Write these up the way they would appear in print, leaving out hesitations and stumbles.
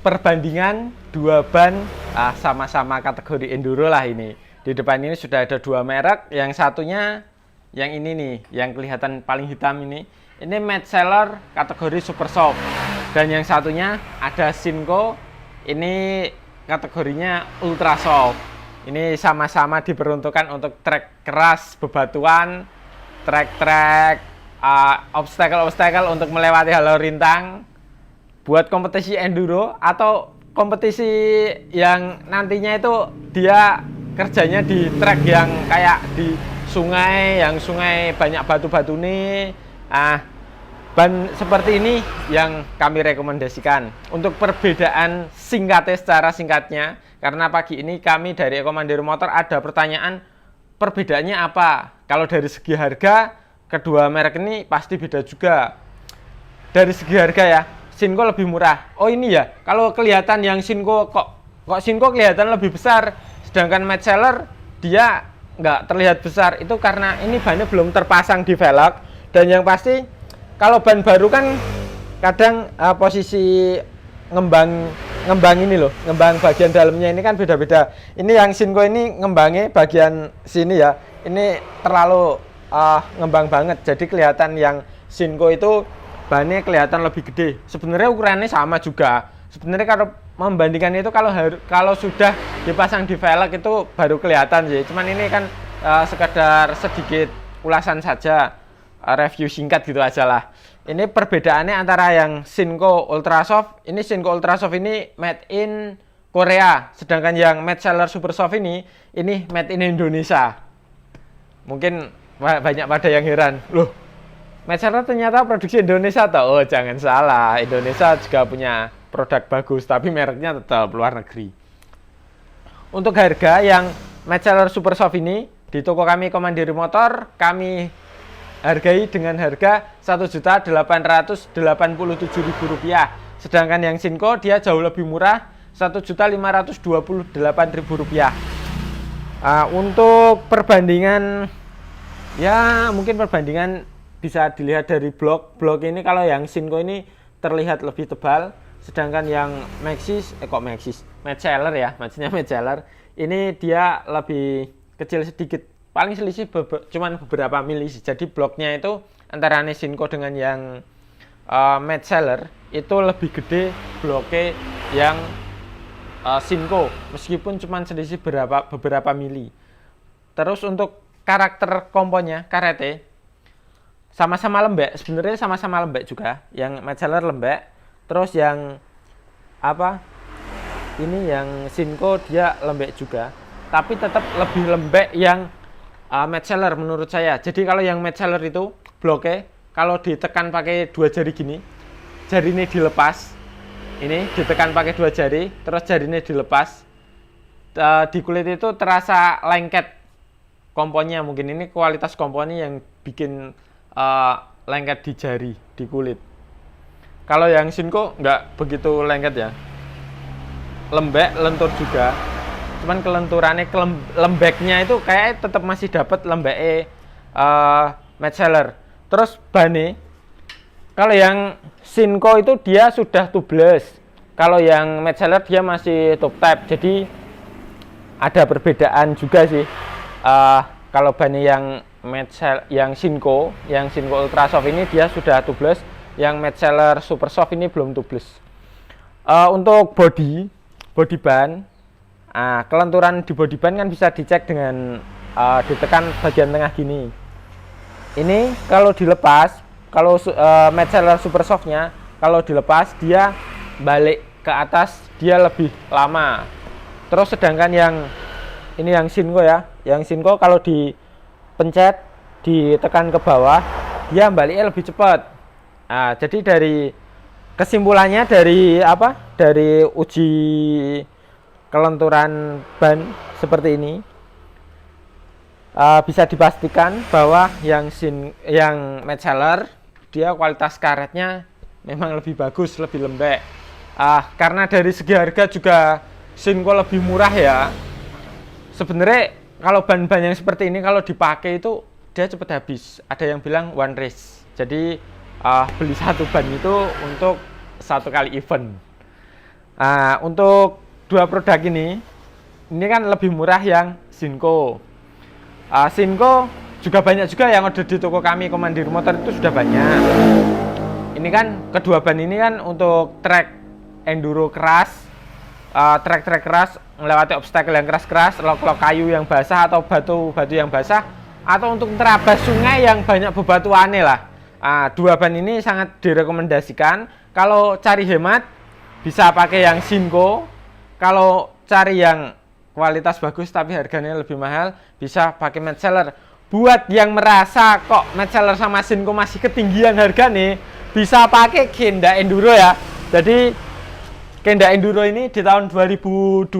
perbandingan dua ban sama-sama kategori enduro lah ini. Di depan ini sudah ada dua merek, yang satunya yang ini nih, yang kelihatan paling hitam ini match seller kategori super soft. Dan yang satunya ada Shinko, ini kategorinya ultra soft. Ini sama-sama diperuntukkan untuk trek keras, bebatuan, trek-trek, obstacle-obstacle untuk melewati halau rintang, buat kompetisi enduro atau kompetisi yang nantinya itu dia kerjanya di trek yang kayak di sungai, yang sungai banyak batu-batu nih. Ban seperti ini yang kami rekomendasikan. Untuk perbedaan singkatnya, secara singkatnya, karena pagi ini kami dari Ekomandir Motor ada pertanyaan perbedaannya apa. Kalau dari segi harga, kedua merek ini pasti beda juga. Dari segi harga ya, Shinko lebih murah. Oh ini ya, kalau kelihatan yang Shinko kok Shinko kelihatan lebih besar, sedangkan match seller dia nggak terlihat besar. Itu karena ini bannya belum terpasang di velg. Dan yang pasti kalau ban baru kan kadang posisi ngembang ini loh, ngembang bagian dalamnya ini kan beda-beda. Ini yang Shinko ini ngembangnya bagian sini ya, ini terlalu ngembang banget. Jadi kelihatan yang Shinko itu bannya kelihatan lebih gede. Sebenarnya ukurannya sama juga. Sebenarnya kalau membandingkan itu kalau sudah dipasang di velg itu baru kelihatan sih. Cuman ini kan sekedar sedikit ulasan saja. Review singkat gitu aja lah. Ini perbedaannya antara yang Shinko Ultra Soft. Ini Shinko Ultra Soft ini made in Korea, sedangkan yang match seller Super Soft ini made in Indonesia. Mungkin banyak pada yang heran, loh, match seller ternyata produksi Indonesia toh? Oh, jangan salah, Indonesia juga punya produk bagus, tapi mereknya tetap luar negeri. Untuk harga yang match seller Super Soft ini di toko kami Komandiri Motor, kami hargai dengan harga Rp1.887.000. Sedangkan yang Shinko dia jauh lebih murah, Rp1.528.000. Untuk perbandingan, ya mungkin perbandingan bisa dilihat dari blok ini. Kalau yang Shinko ini terlihat lebih tebal, sedangkan yang match seller ya, maksudnya match seller ini dia lebih kecil sedikit. Paling selisih cuman beberapa mili. Jadi bloknya itu antara Shinko dengan yang match seller itu lebih gede bloknya yang Shinko, meskipun cuman selisih beberapa mili. Terus untuk karakter komponnya, karete sama-sama lembek. Sebenarnya sama-sama lembek juga. Yang match seller lembek. Terus yang ini yang Shinko dia lembek juga. Tapi tetap lebih lembek yang match seller menurut saya. Jadi kalau yang match seller itu bloknya kalau ditekan pakai dua jari gini, jari ini dilepas, ini ditekan pakai dua jari, terus jari ini dilepas, di kulit itu terasa lengket komponnya. Mungkin ini kualitas komponnya yang bikin lengket di jari, di kulit. Kalau yang Shinko nggak begitu lengket ya, lembek, lentur juga. Cuman kelenturannya, lembeknya itu kayak tetap masih dapat lembeknya match seller. Terus bannya, kalau yang Shinko itu dia sudah tubeless, kalau yang match seller dia masih top type. Jadi ada perbedaan juga sih. Kalau bannya yang Shinko Ultra Soft ini dia sudah tubeless, yang match seller Super Soft ini belum tubeless. Untuk body ban, kelenturan di body ban kan bisa dicek dengan ditekan bagian tengah gini. Ini kalau dilepas, kalau match seller Super Softnya kalau dilepas dia balik ke atas, dia lebih lama. Terus sedangkan yang ini yang Shinko ya, yang Shinko kalau dipencet, ditekan ke bawah, dia baliknya lebih cepat. Jadi dari kesimpulannya dari uji kelenturan ban seperti ini, bisa dipastikan bahwa yang match seller dia kualitas karetnya memang lebih bagus, lebih lembek. Karena dari segi harga juga Shinko lebih murah ya. Sebenarnya kalau ban-ban yang seperti ini kalau dipakai itu dia cepat habis. Ada yang bilang one race. Jadi beli satu ban itu untuk satu kali event. Untuk dua produk ini kan lebih murah yang Shinko. Shinko juga banyak juga yang ada di toko kami, Komandir Motor itu sudah banyak. Ini kan kedua ban ini kan untuk trek enduro keras, trek-trek keras, melewati obstacle yang keras-keras, lok-lok kayu yang basah atau batu-batu yang basah, atau untuk terabas sungai yang banyak bebatuannya lah. Dua ban ini sangat direkomendasikan. Kalau cari hemat bisa pakai yang Shinko. Kalau cari yang kualitas bagus tapi harganya lebih mahal, bisa pakai Metzeler. Buat yang merasa kok Metzeler sama Shinko masih ketinggian harganya, bisa pakai Kenda Enduro ya. Jadi Kenda Enduro ini di tahun 2022,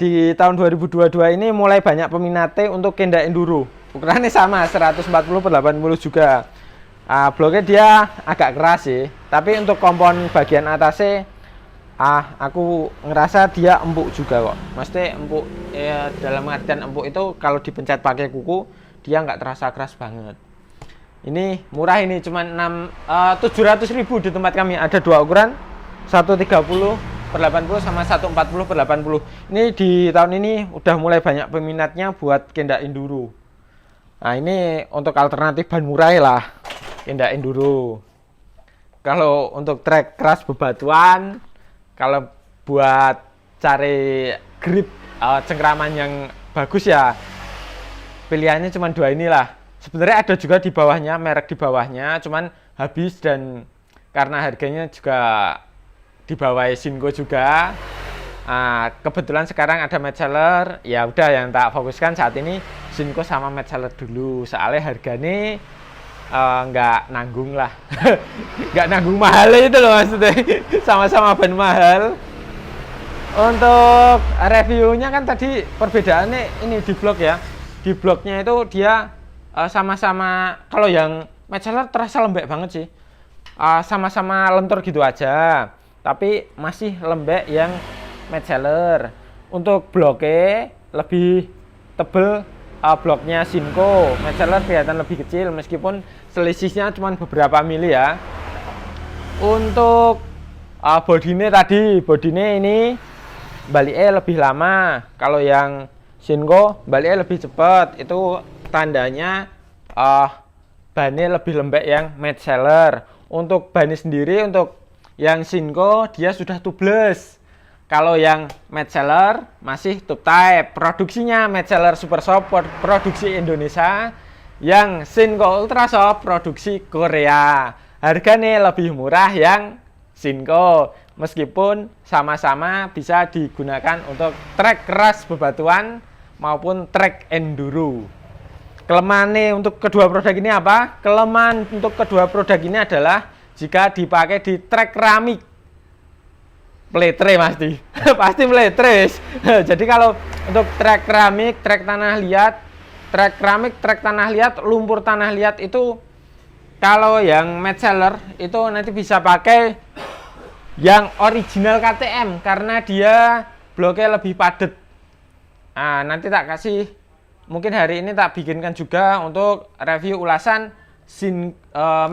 di tahun 2022 ini mulai banyak peminatnya untuk Kenda Enduro. Ukurannya sama 140/80 juga. Bloknya dia agak keras sih, tapi untuk kompon bagian atasnya aku ngerasa dia empuk juga kok. Maksudnya empuk ya, dalam artian empuk itu kalau dipencet pakai kuku dia nggak terasa keras banget. Ini murah, ini cuma 700.000 di tempat kami. Ada dua ukuran, 130/80 sama 140/80. Ini di tahun ini udah mulai banyak peminatnya buat Kenda Enduro. Ini untuk alternatif ban murah lah, Kenda Enduro. Kalau untuk trek keras bebatuan, kalau buat cari grip cengkraman yang bagus ya, pilihannya cuma dua inilah. Sebenarnya ada juga di bawahnya, merek di bawahnya, cuman habis dan karena harganya juga di bawah Shinko juga. Kebetulan sekarang ada Metzeler, ya udah yang tak fokuskan saat ini Shinko sama Metzeler dulu, soalnya harganya nggak nanggung lah. Nggak nanggung mahal itu loh maksudnya. Sama-sama ban mahal. Untuk reviewnya kan tadi perbedaannya ini di blok ya. Di bloknya itu dia sama-sama, kalau yang Metzeler terasa lembek banget sih. Sama-sama lentur gitu aja, tapi masih lembek yang Metzeler. Untuk bloknya lebih tebel, bloknya Shinko. Metzeler kelihatan lebih kecil meskipun selisihnya cuma beberapa mili ya. Untuk bodinya tadi, bodinya ini baliknya lebih lama. Kalau yang Shinko baliknya lebih cepat. Itu tandanya bannya lebih lembek yang Metzeler. Untuk bannya sendiri, untuk yang Shinko dia sudah tubeless. Kalau yang Metzeler masih tube type. Produksinya Metzeler Super Soft produksi Indonesia, yang Shinko Ultra Soft produksi Korea. Harganya lebih murah yang Shinko, meskipun sama-sama bisa digunakan untuk trek keras bebatuan maupun trek enduro. Kelemahannya untuk kedua produk ini apa? Kelemahan untuk kedua produk ini adalah jika dipakai di trek keramik, meletre pasti. Pasti meletre. Jadi kalau untuk trek keramik, trek tanah liat, trek keramik, trek tanah liat, lumpur tanah liat itu, kalau yang Metzeler itu nanti bisa pakai yang original KTM karena dia bloknya lebih padat. Nanti tak kasih, mungkin hari ini tak bikinkan juga untuk review ulasan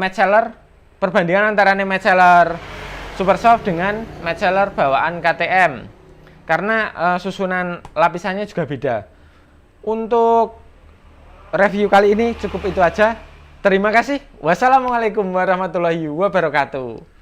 Metzeler, perbandingan antara Metzeler Super Soft dengan Metzeler bawaan KTM, karena susunan lapisannya juga beda. Untuk review kali ini cukup itu aja. Terima kasih. Wassalamualaikum warahmatullahi wabarakatuh.